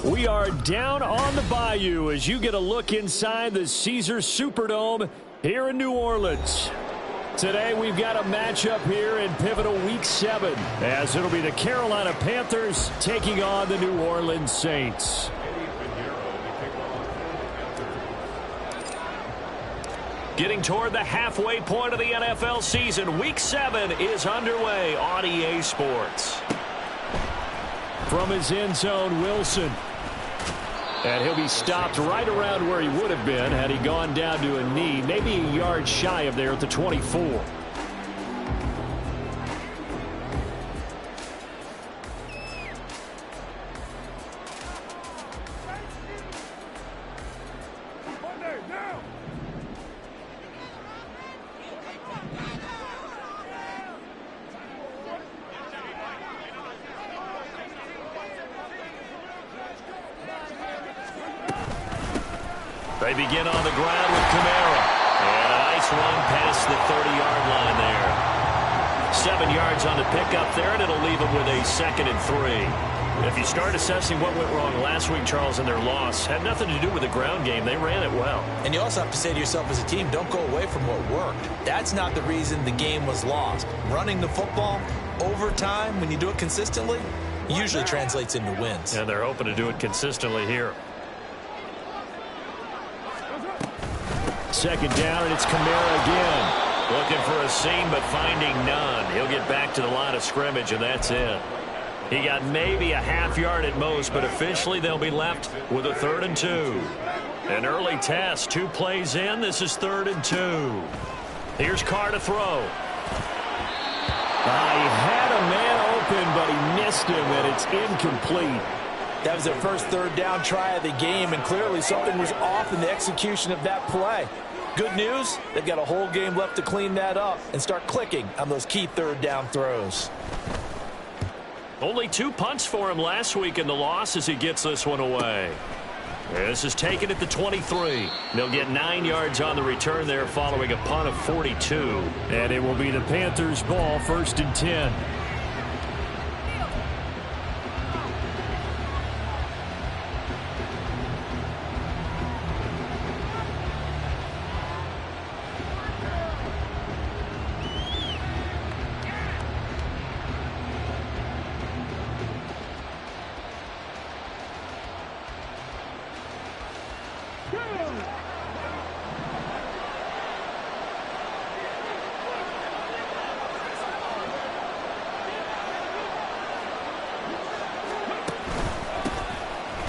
We are down on the bayou as you get a look inside the Caesars Superdome here in New Orleans. Today we've got a matchup here in pivotal Week 7 as it'll be the Carolina Panthers taking on the New Orleans Saints. Getting toward the halfway point of the NFL season, Week 7 is underway on EA Sports. From his end zone, Wilson. And he'll be stopped right around where he would have been had he gone down to a knee, maybe a yard shy of there at the 24. They begin on the ground with Kamara. And a nice run past the 30-yard line there. 7 yards on the pickup there, and it'll leave them with a 2nd and 3. If you start assessing what went wrong last week, Charles, in their loss, had nothing to do with the ground game. They ran it well. And you also have to say to yourself as a team, don't go away from what worked. That's not the reason the game was lost. Running the football over time, when you do it consistently, usually translates into wins. And they're hoping to do it consistently here. 2nd down, and it's Kamara again. Looking for a seam, but finding none. He'll get back to the line of scrimmage, and that's it. He got maybe a half yard at most, but officially they'll be left with a 3rd and 2. An early test, 2 plays in. This is 3rd and 2. Here's Carr to throw. He had a man open, but he missed him, and it's incomplete. That was their first 3rd down try of the game, and clearly something was off in the execution of that play. Good news, they've got a whole game left to clean that up and start clicking on those key 3rd down throws. Only 2 punts for him last week in the loss as he gets this one away. This is taken at the 23. They'll get 9 yards on the return there following a punt of 42. And it will be the Panthers' ball, 1st and 10.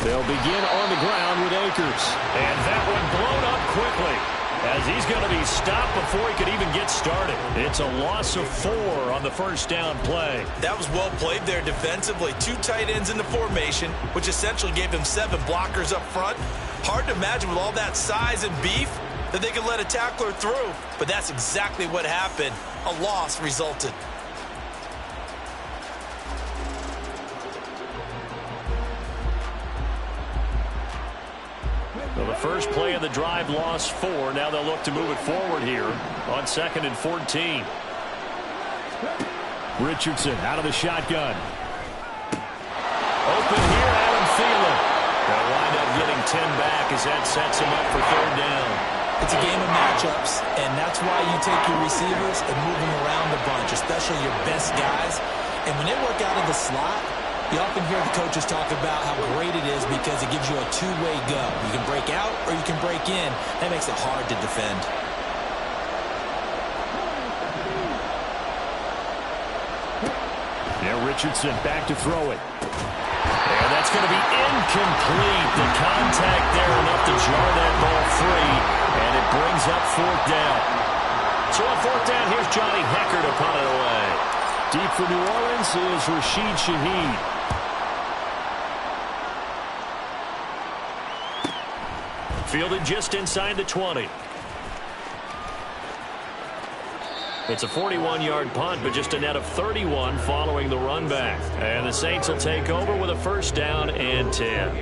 They'll begin on the ground with Akers. And that one blown up quickly as he's going to be stopped before he could even get started. It's a loss of 4 on the 1st down play. That was well played there defensively. 2 tight ends in the formation, which essentially gave them 7 blockers up front. Hard to imagine with all that size and beef that they could let a tackler through. But that's exactly what happened. A loss resulted. Well, the first play of the drive lost 4. Now they'll look to move it forward here on 2nd and 14. Richardson out of the shotgun. Open here, Adam Thielen. They'll wind up getting 10 back as that sets him up for 3rd down. It's a game of matchups, and that's why you take your receivers and move them around a bunch, especially your best guys. And when they work out of the slot, you often hear the coaches talk about how great it is because it gives you a 2-way go. You can break out or you can break in. That makes it hard to defend. Now Richardson back to throw it. And that's going to be incomplete. The contact there enough to jar that ball free. And it brings up 4th down. So on 4th down, here's Johnny Hecker to punt it away. Deep for New Orleans is Rashid Shaheed. Fielded just inside the 20. It's a 41-yard punt, but just a net of 31 following the run back. And the Saints will take over with a 1st down and 10.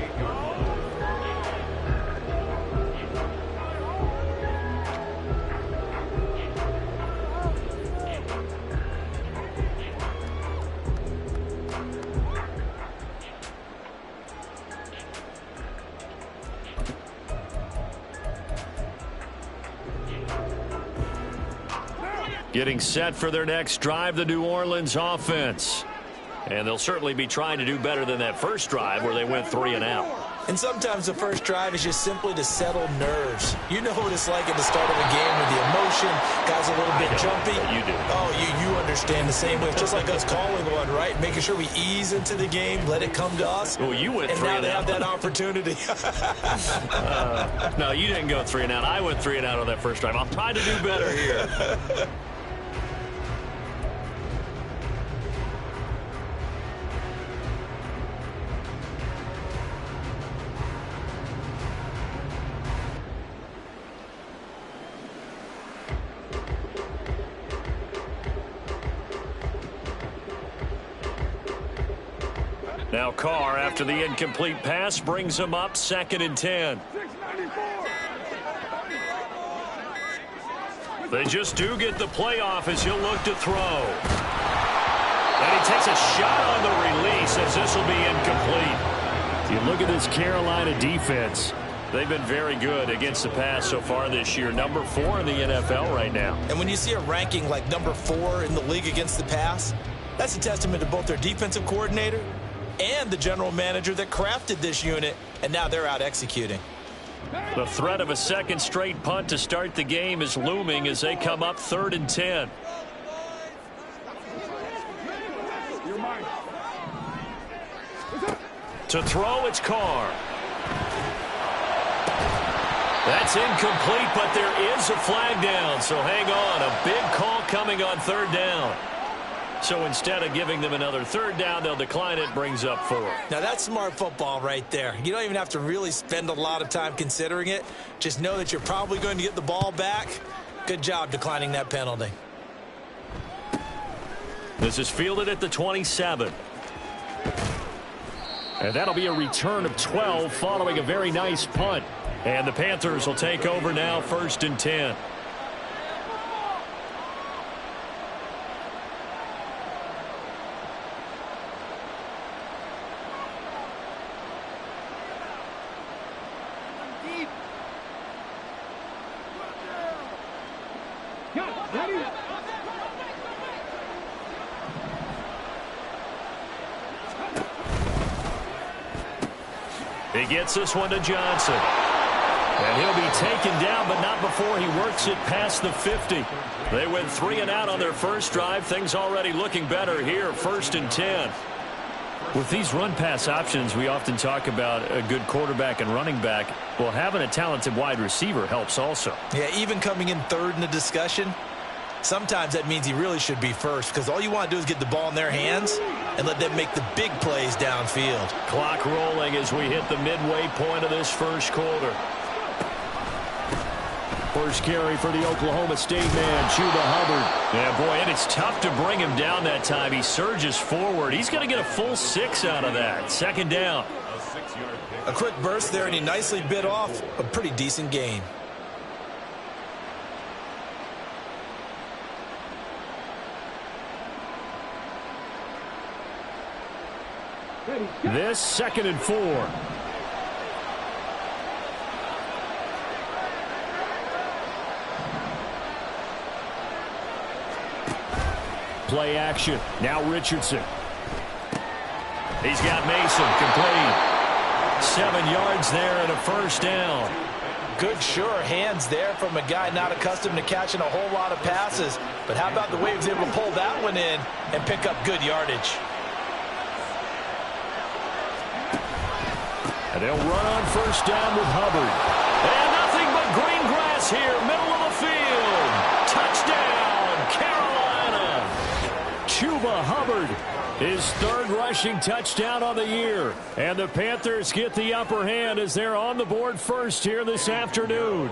Getting set for their next drive, the New Orleans offense. And they'll certainly be trying to do better than that first drive where they went 3 and out. And sometimes the first drive is just simply to settle nerves. You know what it's like at the start of a game with the emotion, guys a little bit jumpy. You do. Oh, you understand the same way. It's just like us calling one, right? Making sure we ease into the game, let it come to us. Well, you went 3 and out. And now they have that opportunity. No, you didn't go 3 and out. I went 3 and out on that first drive. I'm trying to do better here. Now Carr, after the incomplete pass, brings him up 2nd and 10. They just do get the playoff as he'll look to throw. And he takes a shot on the release as this will be incomplete. You look at this Carolina defense. They've been very good against the pass so far this year. Number 4 in the NFL right now. And when you see a ranking like number 4 in the league against the pass, that's a testament to both their defensive coordinator and the general manager that crafted this unit, and now they're out executing. The threat of a second straight punt to start the game is looming as they come up 3rd and 10. To throw, it's Carr. That's incomplete, but there is a flag down, so hang on. A big call coming on 3rd down. So instead of giving them another 3rd down, they'll decline it, brings up 4. Now that's smart football right there. You don't even have to really spend a lot of time considering it. Just know that you're probably going to get the ball back. Good job declining that penalty. This is fielded at the 27. And that'll be a return of 12 following a very nice punt. And the Panthers will take over now, 1st and 10. He gets this one to Johnson. And he'll be taken down, but not before he works it past the 50. They went 3 and out on their first drive. Things already looking better here, 1st and 10. With these run-pass options, we often talk about a good quarterback and running back. Well, having a talented wide receiver helps also. Yeah, even coming in 3rd in the discussion, sometimes that means he really should be first, because all you want to do is get the ball in their hands and let them make the big plays downfield. Clock rolling as we hit the midway point of this first quarter. First carry for the Oklahoma State man, Chuba Hubbard. Yeah, boy, and it's tough to bring him down that time. He surges forward. He's going to get a full 6 out of that. 2nd down. A quick burst there, and he nicely bit off a pretty decent gain. This 2nd and 4. Play action. Now Richardson. He's got Mason complete. 7 yards there and a 1st down. Good, sure hands there from a guy not accustomed to catching a whole lot of passes. But how about the way he was able to pull that one in and pick up good yardage? And they'll run on 1st down with Hubbard. And nothing but green grass here, middle of the field. Touchdown, Carolina. Chuba Hubbard, his 3rd rushing touchdown on the year. And the Panthers get the upper hand as they're on the board first here this afternoon.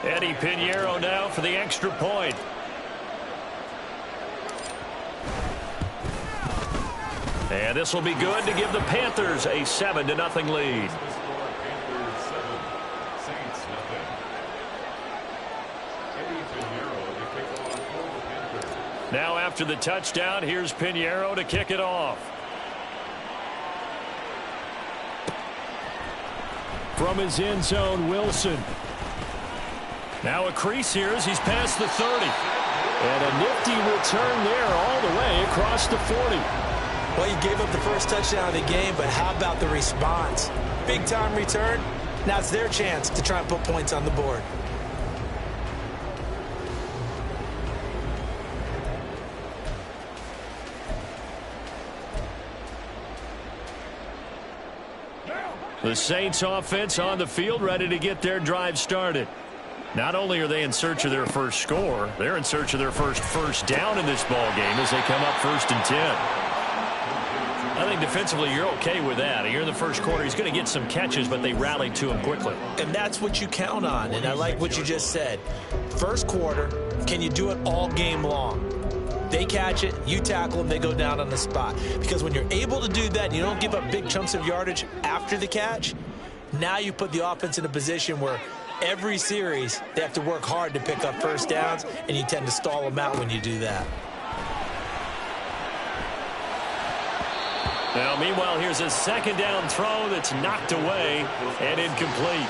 Eddie Pinheiro now for the extra point. And this will be good to give the Panthers a 7-0 lead. Now after the touchdown, here's Pinheiro to kick it off. From his end zone, Wilson. Now a crease here as he's past the 30. And a nifty return there all the way across the 40. Well, you gave up the first touchdown of the game, but how about the response? Big-time return. Now it's their chance to try and put points on the board. The Saints offense on the field, ready to get their drive started. Not only are they in search of their first score, they're in search of their first down in this ball game as they come up 1st and 10. I think defensively you're okay with that. Here in the first quarter, he's going to get some catches, but they rallied to him quickly. And that's what you count on, and I like what you just said. First quarter, can you do it all game long? They catch it, you tackle them, they go down on the spot. Because when you're able to do that and you don't give up big chunks of yardage after the catch, now you put the offense in a position where every series they have to work hard to pick up first downs, and you tend to stall them out when you do that. Now, meanwhile, here's a 2nd down throw that's knocked away and incomplete.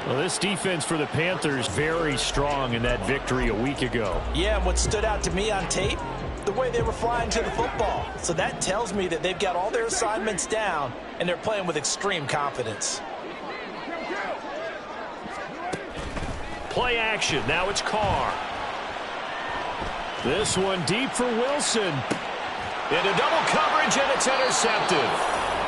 Well, this defense for the Panthers very strong in that victory a week ago. Yeah, and what stood out to me on tape, the way they were flying to the football. So that tells me that they've got all their assignments down, and they're playing with extreme confidence. Play action. Now it's Carr. This one deep for Wilson. Into double coverage, and it's intercepted.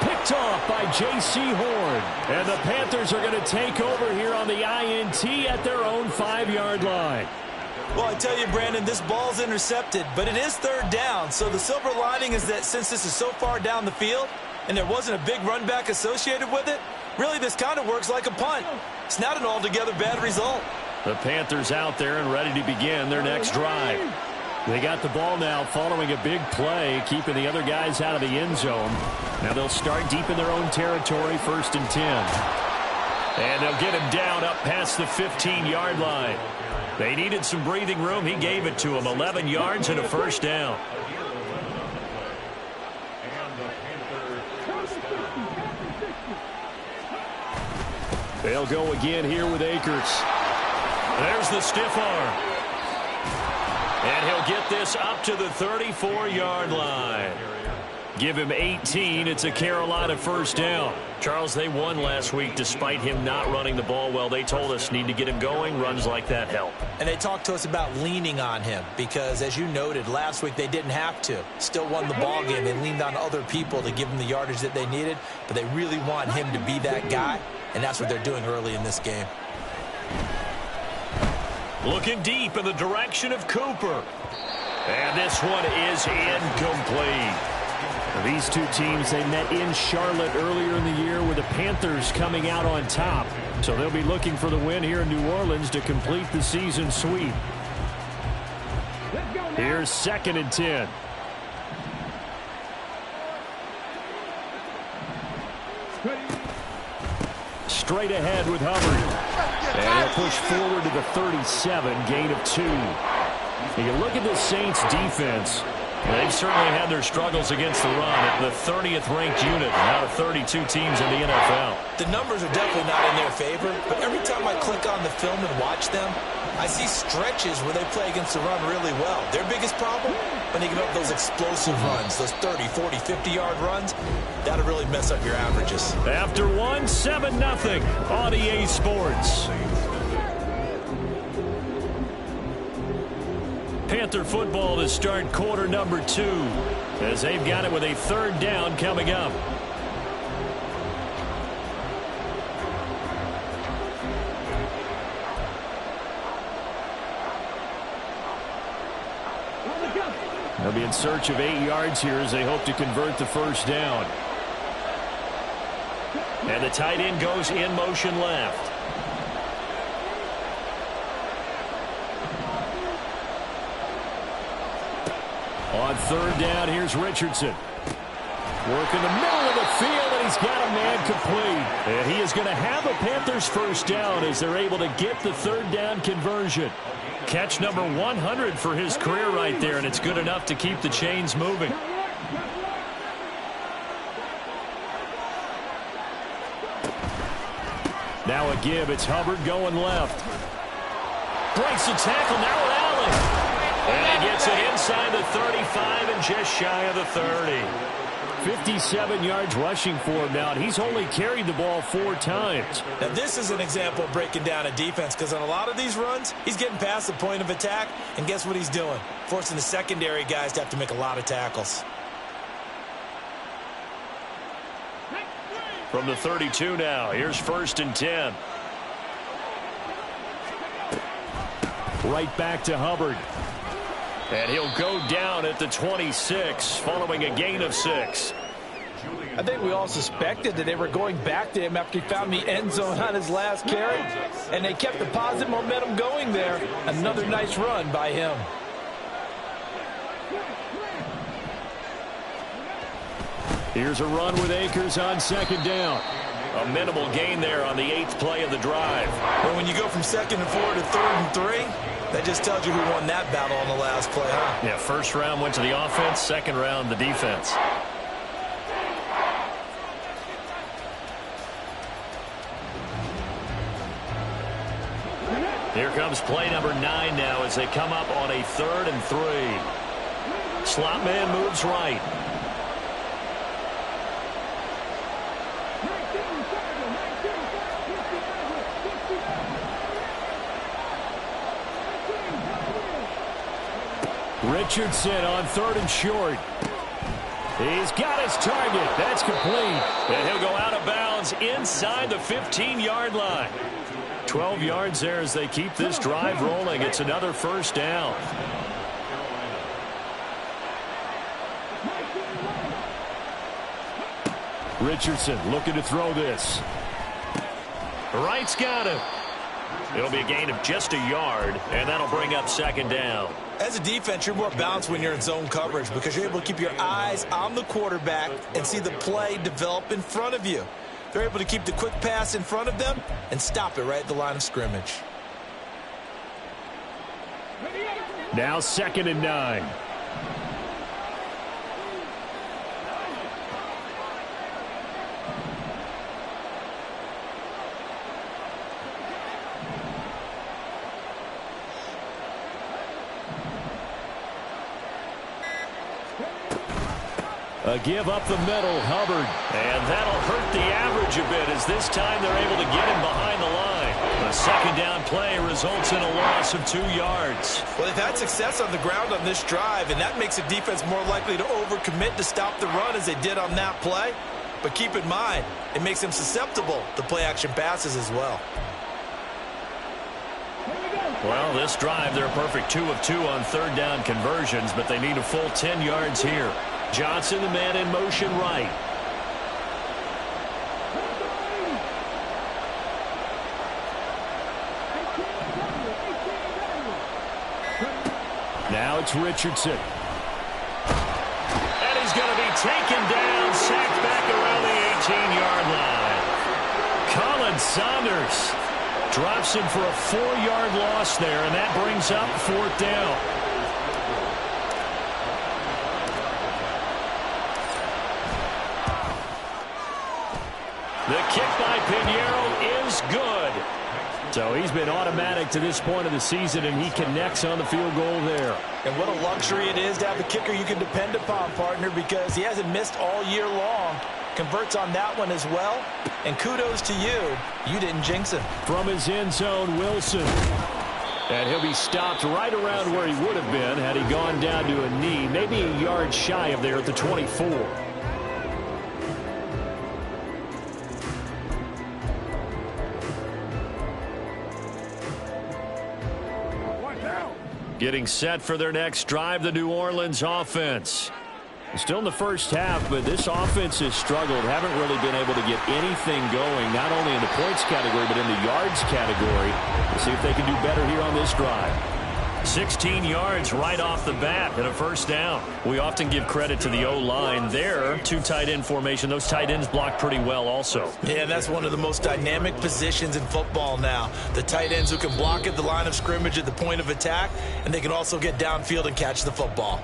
Picked off by J.C. Horn. And the Panthers are going to take over here on the INT at their own 5-yard line. Well, I tell you, Brandon, this ball's intercepted, but it is 3rd down. So the silver lining is that since this is so far down the field and there wasn't a big run back associated with it, really this kind of works like a punt. It's not an altogether bad result. The Panthers out there and ready to begin their next drive. They got the ball now following a big play, keeping the other guys out of the end zone. Now they'll start deep in their own territory, 1st and 10. And they'll get him down up past the 15-yard line. They needed some breathing room. He gave it to them. 11 yards and a 1st down. They'll go again here with Akers. There's the stiff arm. And he'll get this up to the 34-yard line. Give him 18. It's a Carolina 1st down. Charles, they won last week despite him not running the ball well. They told us need to get him going. Runs like that help. And they talked to us about leaning on him because, as you noted, last week they didn't have to. Still won the ball game. They leaned on other people to give them the yardage that they needed, but they really want him to be that guy, and that's what they're doing early in this game. Looking deep in the direction of Cooper. And this one is incomplete. These two teams, they met in Charlotte earlier in the year with the Panthers coming out on top. So they'll be looking for the win here in New Orleans to complete the season sweep. Here's 2nd and 10. Straight ahead with Hubbard. And he'll push forward to the 37, gain of 2. You look at the Saints defense. They've certainly had their struggles against the run at the 30th ranked unit out of 32 teams in the NFL. The numbers are definitely not in their favor, but every time I click on the film and watch them, I see stretches where they play against the run really well. Their biggest problem, when they give up those explosive runs, those 30, 40, 50-yard runs, that'll really mess up your averages. After one, 7-0 on EA Sports. Panther football to start quarter number 2 as they've got it with a 3rd down coming up. They'll be in search of 8 yards here as they hope to convert the 1st down. And the tight end goes in motion left. On 3rd down, here's Richardson. Work in the middle of the field, and he's got a man complete. And he is going to have a Panthers 1st down as they're able to get the 3rd down conversion. Catch number 100 for his career right there, and it's good enough to keep the chains moving. Now a give. It's Hubbard going left. Breaks the tackle. Now Allen. And he gets it inside the 35 and just shy of the 30. 57 yards rushing for him now, and he's only carried the ball 4 times. Now, this is an example of breaking down a defense, because on a lot of these runs, he's getting past the point of attack, and guess what he's doing? Forcing the secondary guys to have to make a lot of tackles. From the 32 now, here's 1st and 10. Right back to Hubbard. And he'll go down at the 26 following a gain of 6. I think we all suspected that they were going back to him after he found the end zone on his last carry, and they kept the positive momentum going there. Another nice run by him. Here's a run with Akers on 2nd down. A minimal gain there on the 8th play of the drive. But when you go from 2nd and 4 to 3rd and 3, that just tells you who won that battle on the last play, huh? Yeah, 1st round went to the offense, 2nd round the defense. Here comes play number 9 now as they come up on a 3rd and 3. Slot man moves right. Richardson on 3rd and short. He's got his target. That's complete. And he'll go out of bounds inside the 15-yard line. 12 yards there as they keep this drive rolling. It's another 1st down. Richardson looking to throw this. Wright's got him. It'll be a gain of just a yard, and that'll bring up 2nd down. As a defense, you're more balanced when you're in zone coverage because you're able to keep your eyes on the quarterback and see the play develop in front of you. They're able to keep the quick pass in front of them and stop it right at the line of scrimmage. Now 2nd and 9. A give up the middle, Hubbard. And that'll hurt the average a bit as this time they're able to get him behind the line. A 2nd down play results in a loss of 2 yards. Well, they've had success on the ground on this drive, and that makes the defense more likely to overcommit to stop the run as they did on that play. But keep in mind, it makes them susceptible to play-action passes as well. Well, this drive, they're a perfect 2 of 2 on 3rd down conversions, but they need a full 10 yards here. Johnson, the man in motion right. Now it's Richardson. And he's going to be taken down, sacked back around the 18-yard line. Colin Saunders drops him for a 4-yard loss there, and that brings up 4th down. The kick by Pinheiro is good. So he's been automatic to this point of the season, and he connects on the field goal there. And what a luxury it is to have a kicker you can depend upon, partner, because he hasn't missed all year long. Converts on that one as well. And kudos to you. You didn't jinx him. From his end zone, Wilson. And he'll be stopped right around where he would have been had he gone down to a knee, maybe a yard shy of there at the 24. Getting set for their next drive, the New Orleans offense. Still in the first half, but this offense has struggled. Haven't really been able to get anything going, not only in the points category, but in the yards category. We'll see if they can do better here on this drive. 16 yards right off the bat and a 1st down. We often give credit to the O-line there. 2 tight end formation. Those tight ends block pretty well also. Yeah, that's one of the most dynamic positions in football now. The tight ends who can block at the line of scrimmage at the point of attack, and they can also get downfield and catch the football.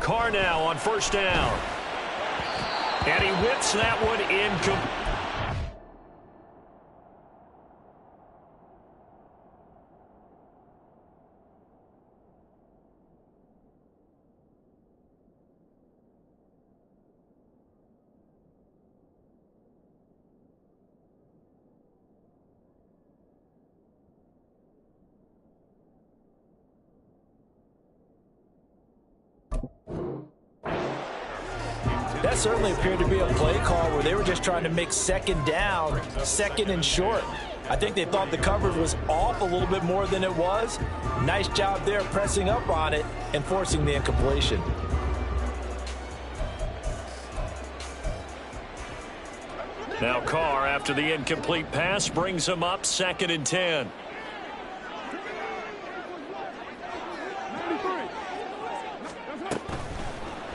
Carr now on first down. And he whips that one incomplete. That certainly appeared to be a play call where they were just trying to make second down, second and short. I think they thought the coverage was off a little bit more than it was. Nice job there pressing up on it and forcing the incompletion. Now Carr, after the incomplete pass, brings him up 2nd and 10.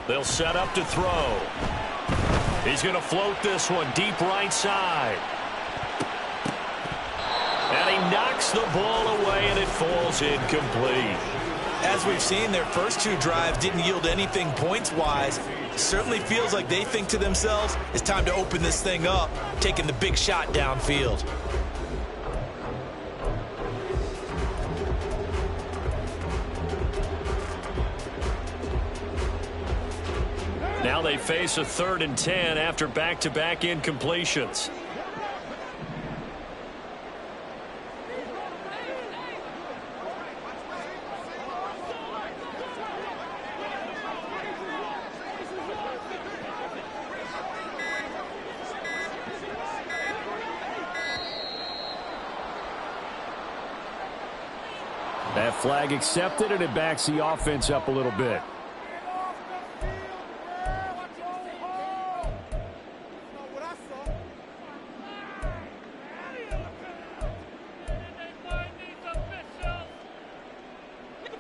They'll set up to throw. He's going to float this one deep right side. And he knocks the ball away, and it falls incomplete. As we've seen, their first 2 drives didn't yield anything points-wise. Certainly feels like they think to themselves, it's time to open this thing up, taking the big shot downfield. Now they face a 3rd and 10 after back-to-back incompletions. That flag accepted, and it backs the offense up a little bit.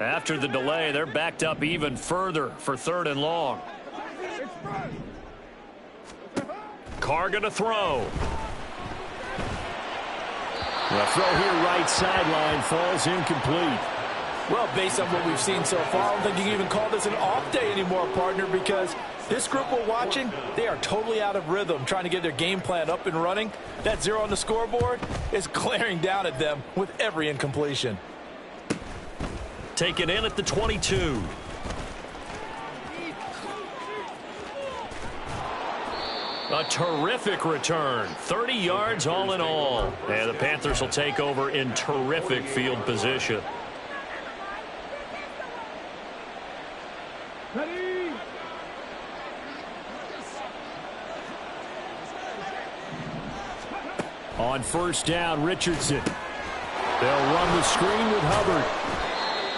After the delay, they're backed up even further for 3rd and long. Carr going to throw. The throw here right sideline falls incomplete. Well, based on what we've seen so far, I don't think you can even call this an off day anymore, partner, because this group we're watching, they are totally out of rhythm, trying to get their game plan up and running. That 0 on the scoreboard is glaring down at them with every incompletion. Taken in at the 22. A terrific return. 30 yards all in all. And the Panthers will take over in terrific field position. On first down, Richardson. They'll run the screen with Hubbard.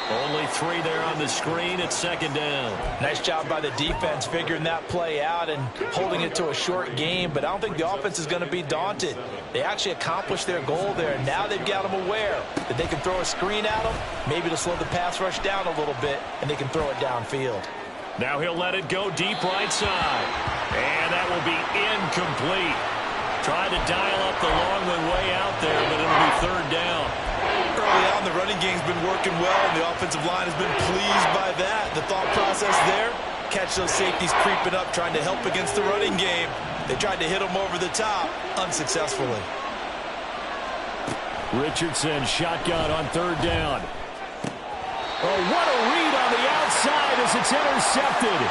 Only 3 there on the screen at 2nd down. Nice job by the defense figuring that play out and holding it to a short game, but I don't think the offense is going to be daunted. They actually accomplished their goal there. Now they've got them aware that they can throw a screen at them, maybe to slow the pass rush down a little bit, and they can throw it downfield. Now he'll let it go deep right side. And that will be incomplete. Tried to dial up the long one way out there, but it'll be 3rd down. Early on, the running game's been working well, and the offensive line has been pleased by that. The thought process there, catch those safeties creeping up, trying to help against the running game. They tried to hit them over the top, unsuccessfully. Richardson shotgun on 3rd down. Oh, what a read on the outside as it's intercepted.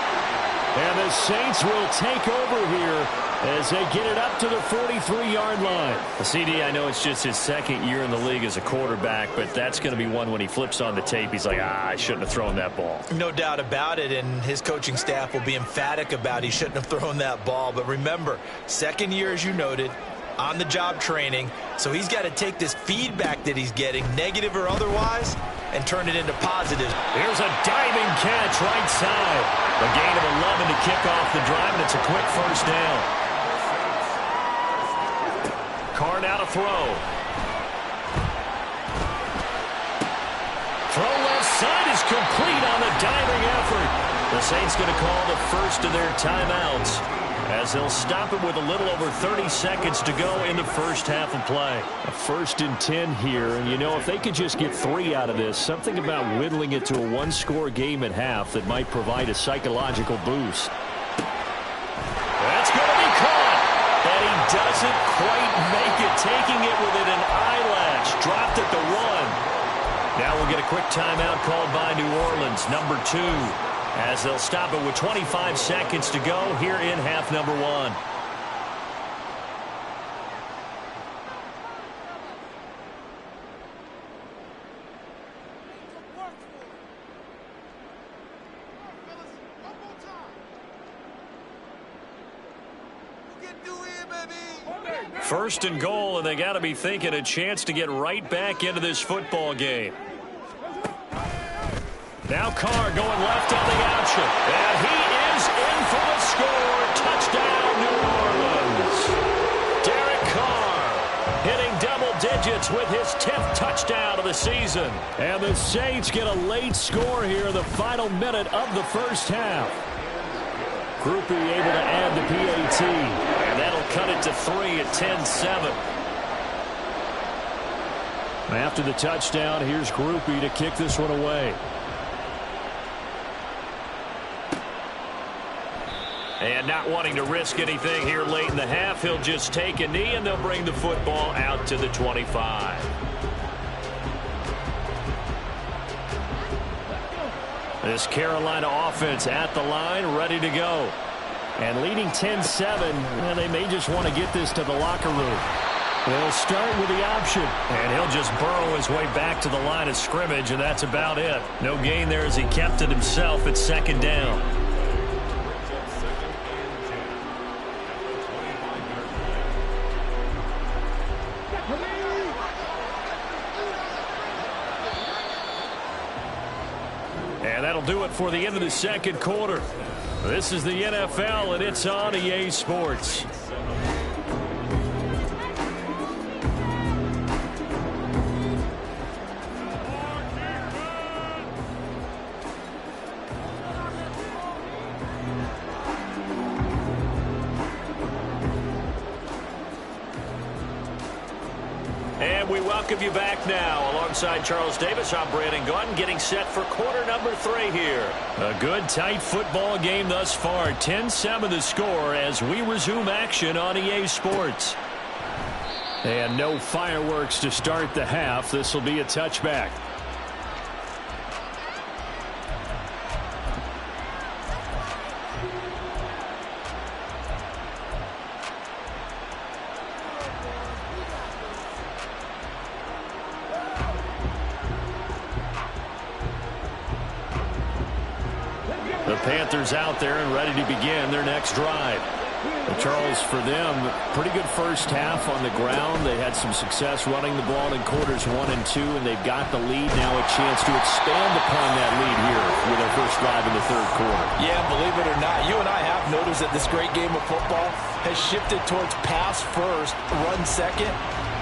And the Saints will take over here as they get it up to the 43-yard line. CD, I know it's just his 2nd year in the league as a quarterback, but that's going to be one when he flips on the tape. He's like, I shouldn't have thrown that ball. No doubt about it, and his coaching staff will be emphatic about he shouldn't have thrown that ball. But remember, 2nd year, as you noted, on-the-job training, so he's got to take this feedback that he's getting, negative or otherwise, and turn it into positive. Here's a diving catch right side. A gain of 11 to kick off the drive, and it's a quick first down. Carr now to throw. Throw left side is complete on the diving effort. The Saints going to call the first of their timeouts. as they'll stop it with a little over 30 seconds to go in the first half of play. A 1st and 10 here, and you know, if they could just get 3 out of this, something about whittling it to a 1-score game at half that might provide a psychological boost. That's going to be caught, and he doesn't quite make it, taking it within an eyelash. Dropped at the 1. Now we'll get a quick timeout called by New Orleans, number 2. As they'll stop it with 25 seconds to go here in half number 1. First and goal, and they got to be thinking a chance to get right back into this football game. Now Carr going left on the option. And he is in for the score. Touchdown, New Orleans. Derek Carr hitting double digits with his 10th touchdown of the season. And the Saints get a late score here in the final minute of the first half. Groupie able to add the PAT. And that'll cut it to 3 at 10-7. After the touchdown, here's Groupie to kick this one away. And not wanting to risk anything here late in the half, he'll just take a knee, and they'll bring the football out to the 25. This Carolina offense at the line, ready to go. And leading 10-7, well, they may just want to get this to the locker room. They'll start with the option. And he'll just burrow his way back to the line of scrimmage, and that's about it. No gain there as he kept it himself at 2nd down. And that'll do it for the end of the second quarter. This is the NFL, and it's on EA Sports. And we welcome you back now. Alongside Charles Davis, I'm Brandon Gunn, getting set for quarter number 3 here. A good, tight football game thus far. 10-7 the score as we resume action on EA Sports. And no fireworks to start the half. This will be a touchback. The Panthers out there and ready to begin their next drive. Well, Charles, for them, pretty good first half on the ground. They had some success running the ball in quarters 1 and 2, and they've got the lead. Now a chance to expand upon that lead here with their first drive in the 3rd quarter. Yeah, believe it or not, you and I have noticed that this great game of football has shifted towards pass first, run second.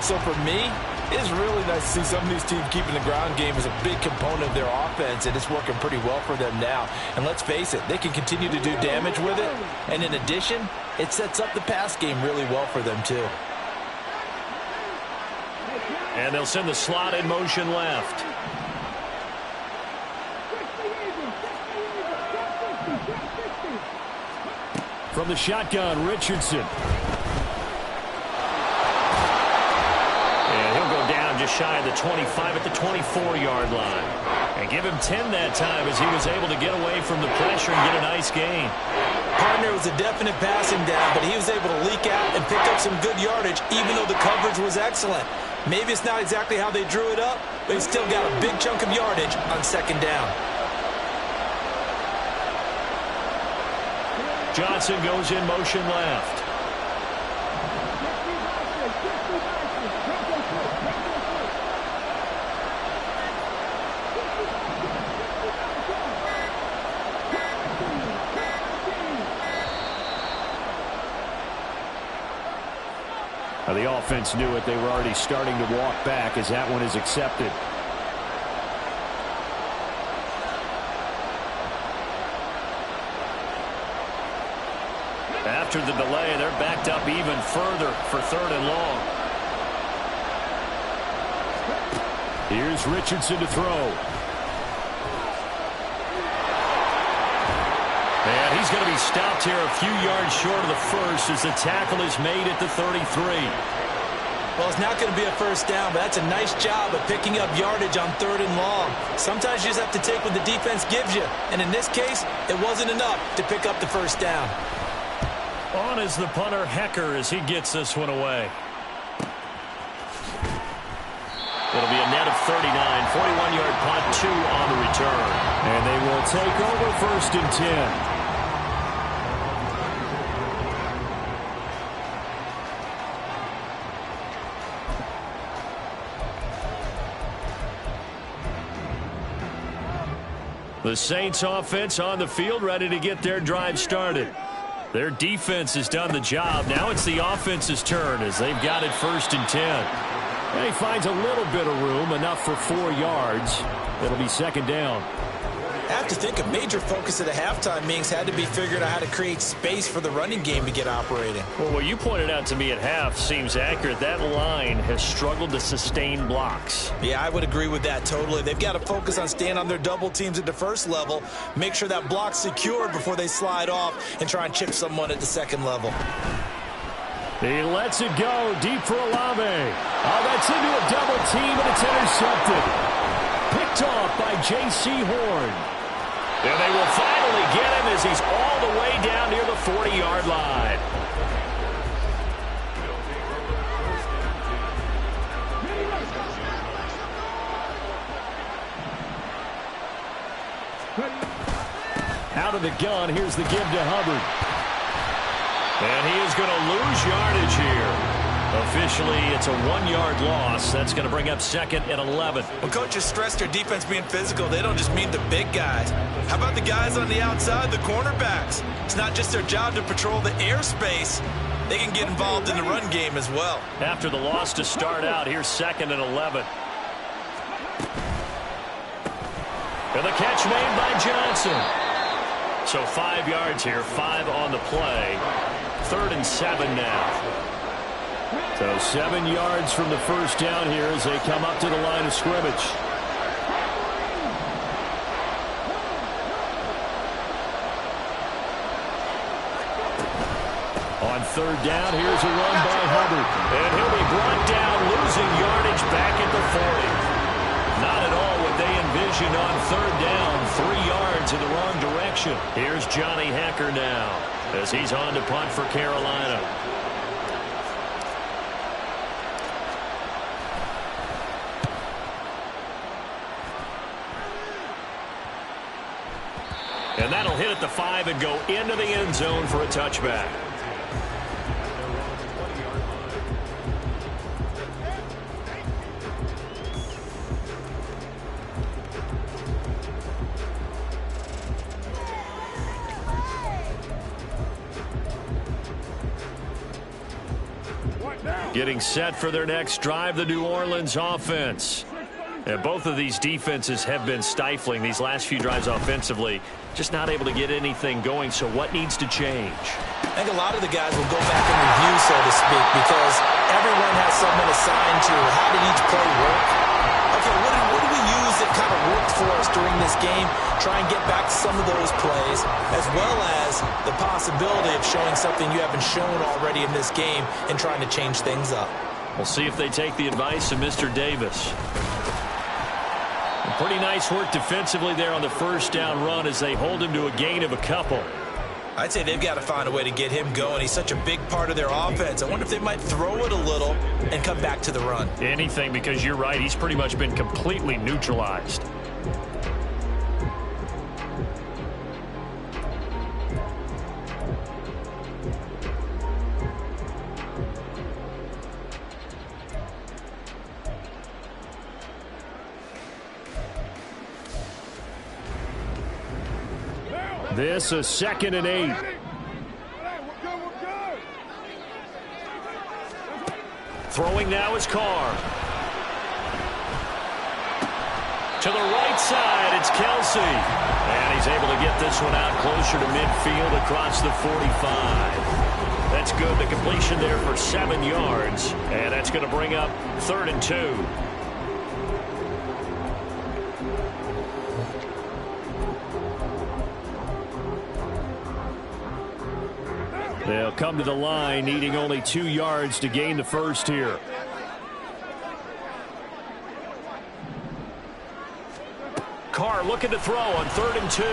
So for me, it's really nice to see some of these teams keeping the ground game as a big component of their offense, and it's working pretty well for them now. And let's face it, they can continue to do damage with it. And in addition, it sets up the pass game really well for them, too. And they'll send the slot in motion left. From the shotgun, Richardson. Just shy of the 25 at the 24-yard line. And give him 10 that time as he was able to get away from the pressure and get a nice gain. Partner was a definite passing down, but he was able to leak out and pick up some good yardage, even though the coverage was excellent. Maybe it's not exactly how they drew it up, but he still got a big chunk of yardage on 2nd down. Johnson goes in motion left. The offense knew it. They were already starting to walk back as that one is accepted. After the delay, they're backed up even further for 3rd and long. Here's Richardson to throw. And he's going to be stopped here a few yards short of the first as the tackle is made at the 33. Well, it's not going to be a first down, but that's a nice job of picking up yardage on 3rd and long. Sometimes you just have to take what the defense gives you. And in this case, it wasn't enough to pick up the first down. On is the punter, Hecker, as he gets this one away. It'll be a net of 39, 41-yard punt, 2 on the return. And they will take over 1st and 10. The Saints offense on the field, ready to get their drive started. Their defense has done the job. Now it's the offense's turn as they've got it 1st and 10. And he finds a little bit of room, enough for 4 yards. It'll be 2nd down. I have to think a major focus at the halftime meetings had to be figuring out how to create space for the running game to get operating. Well, what you pointed out to me at half seems accurate. That line has struggled to sustain blocks. Yeah, I would agree with that totally. They've got to focus on staying on their double teams at the first level, make sure that block's secured before they slide off and try and chip someone at the 2nd level. He lets it go deep for Olave. Oh, that's into a double team, and it's intercepted. Picked off by J.C. Horn. And they will finally get him as he's all the way down near the 40-yard line. Out of the gun, here's the give to Hubbard. And he is going to lose yardage here. Officially, it's a 1-yard loss. That's going to bring up 2nd and 11. When coaches stress their defense being physical, they don't just mean the big guys. How about the guys on the outside, the cornerbacks? It's not just their job to patrol the airspace. They can get involved in the run game as well. After the loss to start out, here's 2nd and 11. And the catch made by Johnson. So 5 yards here, 5 on the play. 3rd and 7 now. So 7 yards from the first down here as they come up to the line of scrimmage. On 3rd down, here's a run by Hubbard. And he'll be brought down, losing yardage back at the 40. Not at all what they envisioned on 3rd down. 3 yards in the wrong direction. Here's Johnny Hecker now as he's on to punt for Carolina. And that'll hit at the 5 and go into the end zone for a touchback. Getting set for their next drive, the New Orleans offense. And both of these defenses have been stifling these last few drives offensively. Just not able to get anything going, so what needs to change? I think a lot of the guys will go back and review, so to speak, because everyone has someone assigned to how did each play work. Okay, what do we use that kind of worked for us during this game? Try and get back to some of those plays, as well as the possibility of showing something you haven't shown already in this game and trying to change things up. We'll see if they take the advice of Mr. Davis. Pretty nice work defensively there on the first down run as they hold him to a gain of a couple. I'd say they've got to find a way to get him going. He's such a big part of their offense. I wonder if they might throw it a little and come back to the run. Anything, because you're right. He's pretty much been completely neutralized. This is 2nd and 8. Throwing now is Carr. To the right side, it's Kelsey. And He's able to get this one out closer to midfield across the 45. That's good. The completion there for 7 yards. And that's going to bring up 3rd and 2. They'll come to the line, needing only 2 yards to gain the first here. Carr looking to throw on 3rd and 2.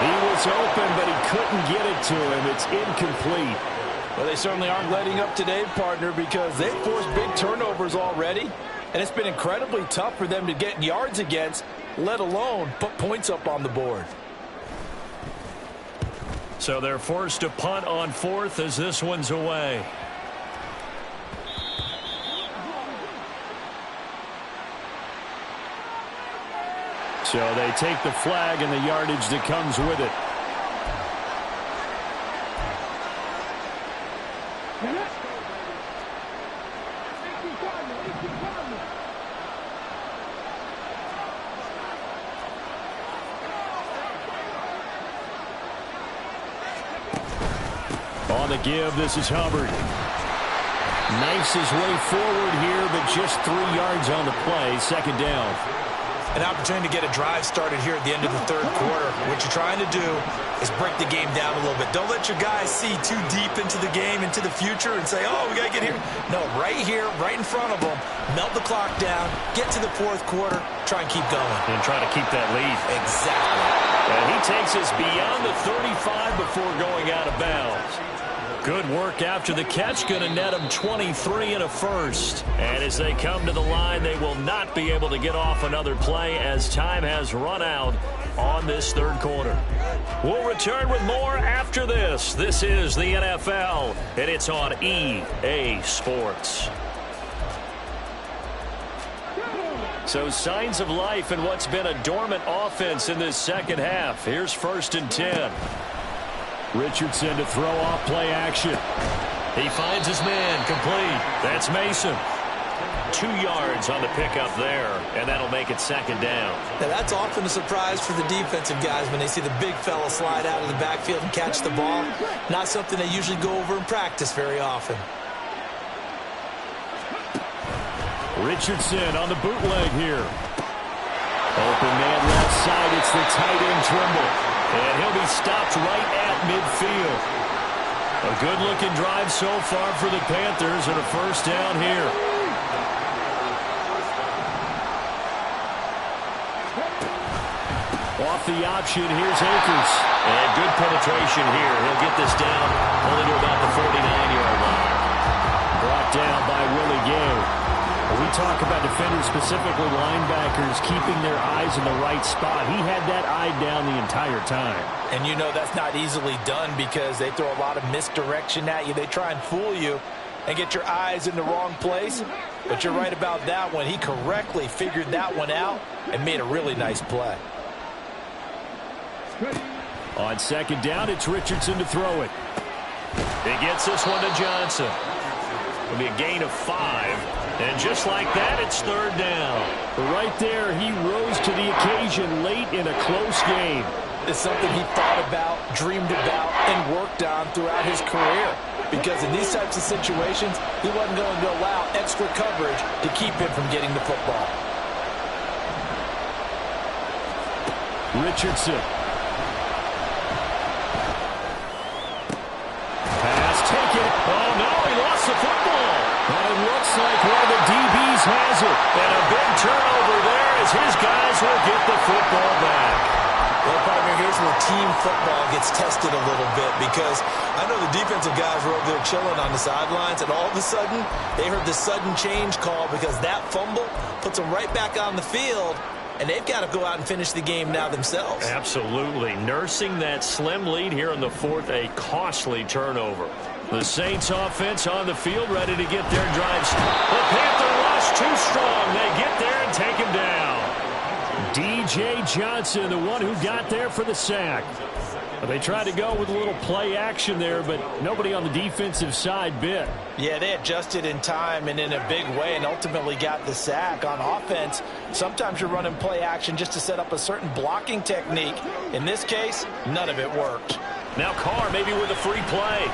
He was open, but he couldn't get it to him. It's incomplete. Well, they certainly aren't letting up today, partner, because they've forced big turnovers already, and it's been incredibly tough for them to get yards against, let alone put points up on the board. So they're forced to punt on 4th as this one's away. So they take the flag and the yardage that comes with it. On the give, this is Hubbard. Knifes his way forward here, but just 3 yards on the play. 2nd down. An opportunity to get a drive started here at the end of the 3rd quarter. What you're trying to do is break the game down a little bit. Don't let your guys see too deep into the game, into the future, and say, oh, we got to get here. No, right here, right in front of them, melt the clock down, get to the 4th quarter, try and keep going. And try to keep that lead. Exactly. And he takes us beyond the 35 before going out of bounds. Good work after the catch. Going to net them 23 and a first. And as they come to the line, they will not be able to get off another play as time has run out on this 3rd quarter. We'll return with more after this. This is the NFL, and it's on EA Sports. So signs of life in what's been a dormant offense in this 2nd half. Here's 1st and 10. Richardson to throw off play action. He finds his man complete. That's Mason. 2 yards on the pickup there, and that'll make it 2nd down. Now that's often a surprise for the defensive guys when they see the big fella slide out of the backfield and catch the ball. Not something they usually go over in practice very often. Richardson on the bootleg here. Open man left side. It's the tight end Trimble. And he'll be stopped right at midfield. A good-looking drive so far for the Panthers and a 1st down here. Off the option, here's Akers. And good penetration here. He'll get this down only to about the 49-yard line. Brought down by Willie Gay. We talk about defenders, specifically linebackers, keeping their eyes in the right spot. He had that eye down the entire time. And you know that's not easily done because they throw a lot of misdirection at you. They try and fool you and get your eyes in the wrong place. But you're right about that one. He correctly figured that one out and made a really nice play. On 2nd down, it's Richardson to throw it. He gets this one to Johnson. It'll be a gain of 5. And just like that, it's 3rd down. Right there, he rose to the occasion late in a close game. It's something he thought about, dreamed about, and worked on throughout his career. Because in these types of situations, he wasn't going to allow extra coverage to keep him from getting the football. Richardson. Pass taken. Oh, no, he lost the football. And it looks like one of the DBs has it. And a big turnover there as his guys will get the football back. Well, partner, here's where team football gets tested a little bit because I know the defensive guys were over there chilling on the sidelines, and all of a sudden, they heard the sudden change call because that fumble puts them right back on the field, and they've got to go out and finish the game now themselves. Absolutely. Nursing that slim lead here in the 4th, a costly turnover. The Saints offense on the field ready to get their drives. The Panther rush too strong. They get there and take him down. D.J. Johnson, the one who got there for the sack. They tried to go with a little play action there, but nobody on the defensive side bit. Yeah, they adjusted in time and in a big way and ultimately got the sack. On offense, sometimes you're running play action just to set up a certain blocking technique. In this case, none of it worked. Now Carr maybe with a free play.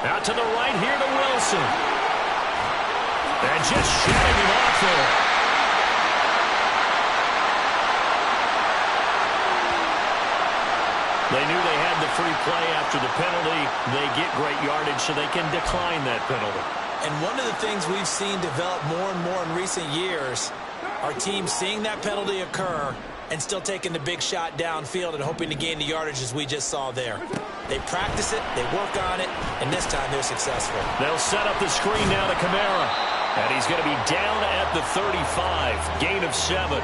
Out to the right here to Wilson. And just shutting him off there. They knew they had the free play after the penalty. They get great yardage so they can decline that penalty. And one of the things we've seen develop more and more in recent years are teams seeing that penalty occur and still taking the big shot downfield and hoping to gain the yardage as we just saw there. They practice it, they work on it, and this time they're successful. They'll set up the screen now to Kamara. And he's going to be down at the 35. Gain of 7.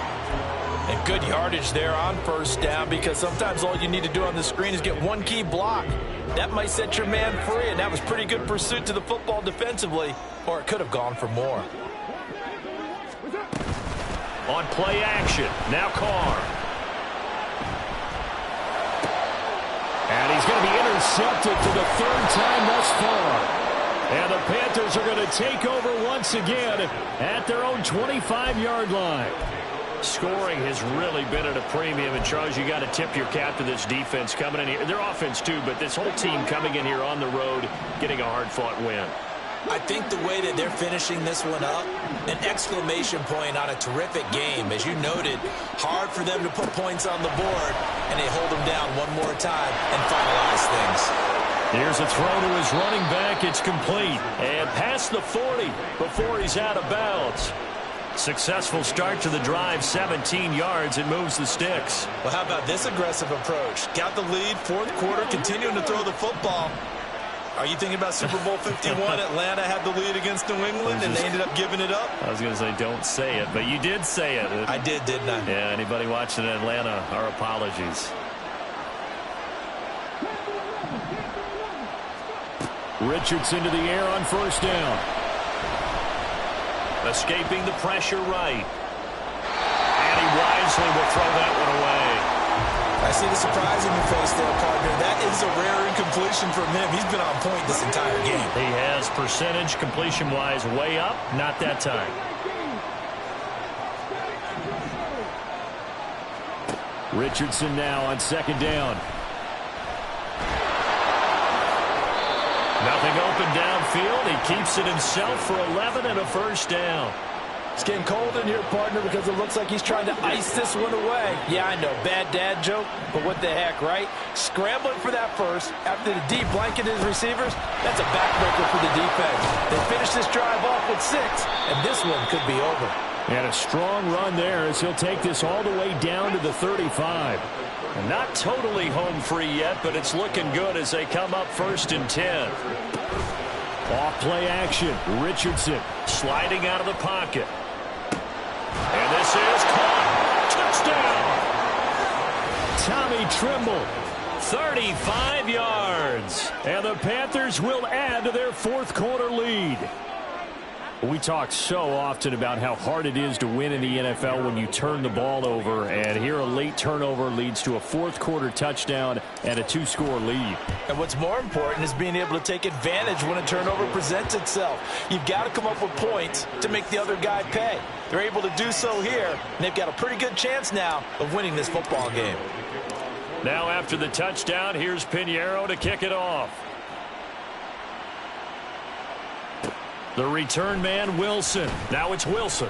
And good yardage there on first down, because sometimes all you need to do on the screen is get one key block. That might set your man free, and that was pretty good pursuit to the football defensively, or it could have gone for more. On play action, now Carr. And he's going to be intercepted for the 3rd time thus far. And the Panthers are going to take over once again at their own 25-yard line. Scoring has really been at a premium, and Charles, you got to tip your cap to this defense coming in here. Their offense too, but this whole team coming in here on the road, getting a hard-fought win. I think the way that they're finishing this one up, an exclamation point on a terrific game. As you noted, hard for them to put points on the board, and they hold them down one more time and finalize things. Here's a throw to his running back. It's complete. And past the 40 before he's out of bounds. Successful start to the drive, 17 yards, and moves the sticks. Well, how about this aggressive approach? Got the lead, 4th quarter, continuing to throw the football. Are you thinking about Super Bowl 51? Atlanta had the lead against New England, and they ended up giving it up? I was going to say, don't say it, but you did say it. I did, didn't I? Yeah, anybody watching in Atlanta, our apologies. Richardson to the air on first down. Escaping the pressure right. And he wisely will throw that one away. I see the surprise in your face there, partner. That is a rare incompletion from him. He's been on point this entire game. He has percentage completion-wise way up. Not that time. Richardson now on 2nd down. Nothing open downfield. He keeps it himself for 11 and a first down. It's getting cold in here, partner, because it looks like he's trying to ice this one away. Yeah, I know, bad dad joke, but what the heck, right? Scrambling for that first after the deep blanket his receivers, that's a backbreaker for the defense. They finish this drive off with 6, and this one could be over. And a strong run there as he'll take this all the way down to the 35. Not totally home free yet, but it's looking good as they come up 1st and 10. Off play action. Richardson sliding out of the pocket. And this is caught. Touchdown. Tommy Tremble. 35 yards. And the Panthers will add to their 4th quarter lead. We talk so often about how hard it is to win in the NFL when you turn the ball over, and here a late turnover leads to a 4th quarter touchdown and a 2-score lead. And what's more important is being able to take advantage when a turnover presents itself. You've got to come up with points to make the other guy pay. They're able to do so here, and they've got a pretty good chance now of winning this football game. Now after the touchdown, here's Pinheiro to kick it off. The return man, Wilson. Now it's Wilson.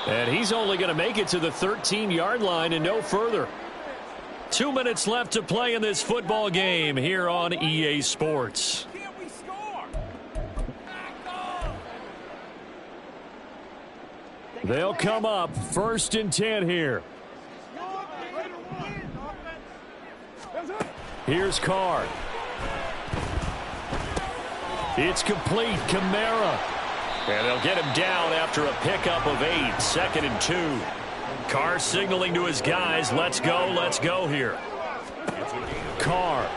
And he's only going to make it to the 13-yard line and no further. 2 minutes left to play in this football game here on EA Sports. They'll come up 1st and 10 here. Here's Carr. It's complete. Kamara. And they'll get him down after a pickup of 8. 2nd and 2. Carr signaling to his guys, let's go here. Carr.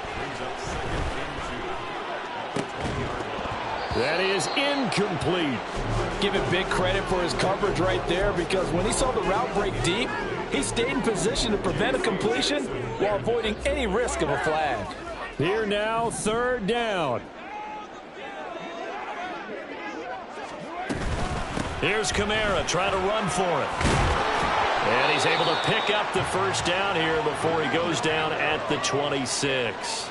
That is incomplete. Give him big credit for his coverage right there, because when he saw the route break deep, He stayed in position to prevent a completion while avoiding any risk of a flag. Here now, third down. Here's Kamara trying to run for it. And he's able to pick up the first down here before he goes down at the 26.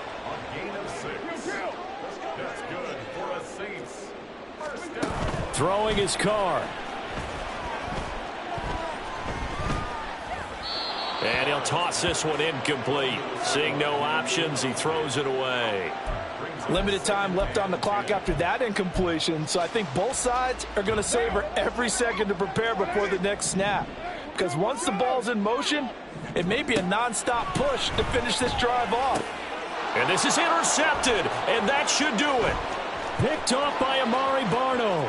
Throwing his car. And he'll toss this one incomplete. Seeing no options, he throws it away. Limited time left on the clock after that incompletion, so I think both sides are going to savor every second to prepare before the next snap. Because once the ball's in motion, it may be a non-stop push to finish this drive off. And this is intercepted, and that should do it. Picked off by Amari Barno.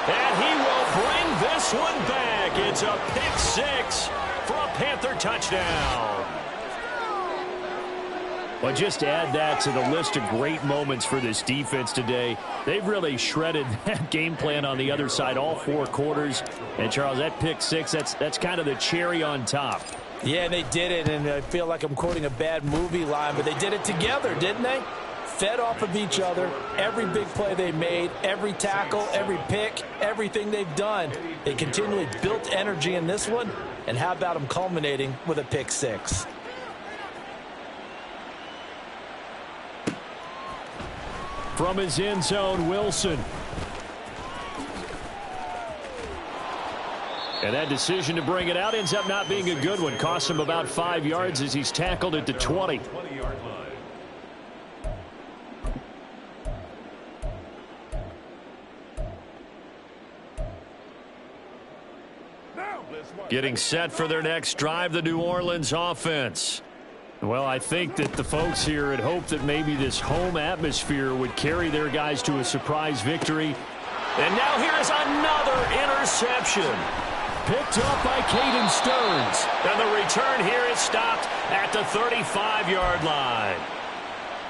And he will bring this one back. It's a pick six for a Panther touchdown. Well, just add that to the list of great moments for this defense today. They've really shredded that game plan on the other side all four quarters. And, Charles, that pick six, that's kind of the cherry on top. Yeah, they did it, and I feel like I'm quoting a bad movie line, but they did it together, didn't they? Fed off of each other, every big play they made, every tackle, every pick, everything they've done. They continually built energy in this one, and how about them culminating with a pick six? From his end zone, Wilson. And that decision to bring it out ends up not being a good one. Costs him about 5 yards as he's tackled at the 20. Getting set for their next drive, the New Orleans offense. Well, I think that the folks here had hoped that maybe this home atmosphere would carry their guys to a surprise victory. And now here is another interception. Picked up by Caden Stearns. And the return here is stopped at the 35-yard line.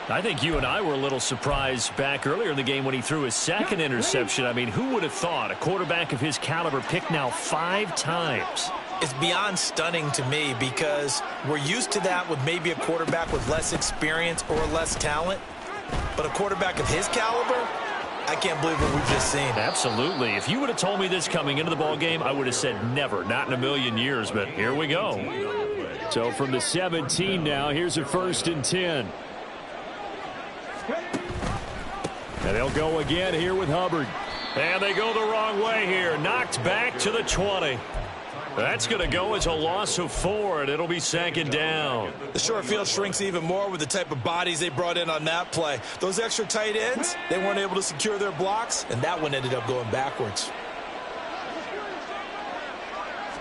I think you and I were a little surprised back earlier in the game when he threw his second interception. I mean, who would have thought a quarterback of his caliber picked now 5 times? It's beyond stunning to me because we're used to that with maybe a quarterback with less experience or less talent. But a quarterback of his caliber, I can't believe what we've just seen. Absolutely. If you would have told me this coming into the ball game, I would have said never, not in a million years. But here we go. So from the 17 now, here's a 1st and 10. And they'll go again here with Hubbard. And they go the wrong way here. Knocked back to the 20. That's going to go as a loss of 4, and it'll be 2nd down. The short field shrinks even more with the type of bodies they brought in on that play. Those extra tight ends, they weren't able to secure their blocks, and that one ended up going backwards.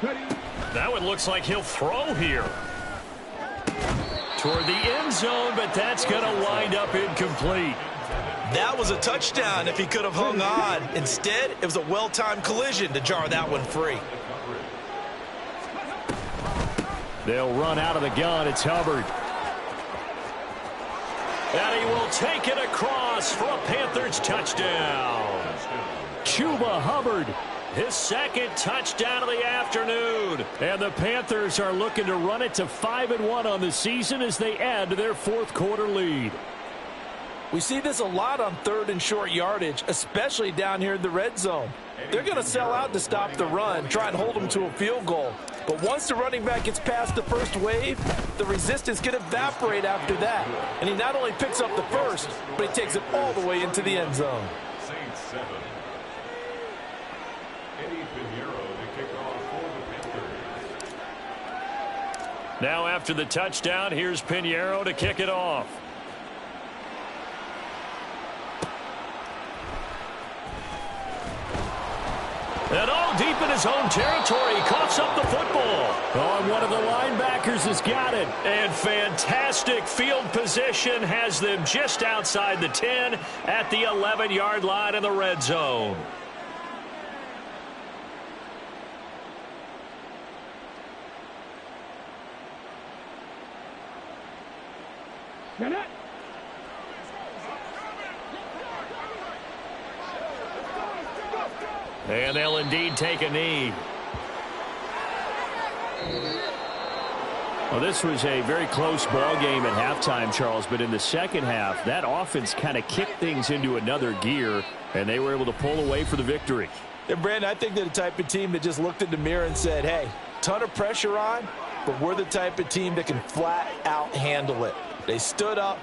That one looks like he'll throw here. Toward the end zone, but that's going to wind up incomplete. That was a touchdown if he could have hung on. Instead, it was a well-timed collision to jar that one free. They'll run out of the gun. It's Hubbard. And he will take it across for a Panthers touchdown. Chuba Hubbard, his 2nd touchdown of the afternoon. And the Panthers are looking to run it to 5-1 on the season as they add to their 4th quarter lead. We see this a lot on 3rd and short yardage, especially down here in the red zone. They're going to sell out to stop the run, try and hold them to a field goal. But once the running back gets past the first wave, the resistance can evaporate after that. And he not only picks up the first, but he takes it all the way into the end zone. Now after the touchdown, here's Pinheiro to kick it off. And all deep in his own territory, he coughs up the football. Oh, and one of the linebackers has got it. And fantastic field position has them just outside the 10 at the 11-yard line in the red zone. And they'll indeed take a knee. Well, this was a very close ball game at halftime, Charles, but in the second half, that offense kind of kicked things into another gear, and they were able to pull away for the victory. And, Brandon, I think they're the type of team that just looked in the mirror and said, hey, ton of pressure on, but we're the type of team that can flat out handle it. They stood up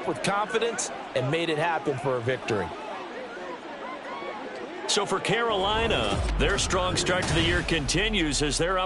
with confidence, and made it happen for a victory. So for Carolina, their strong start to the year continues as they're up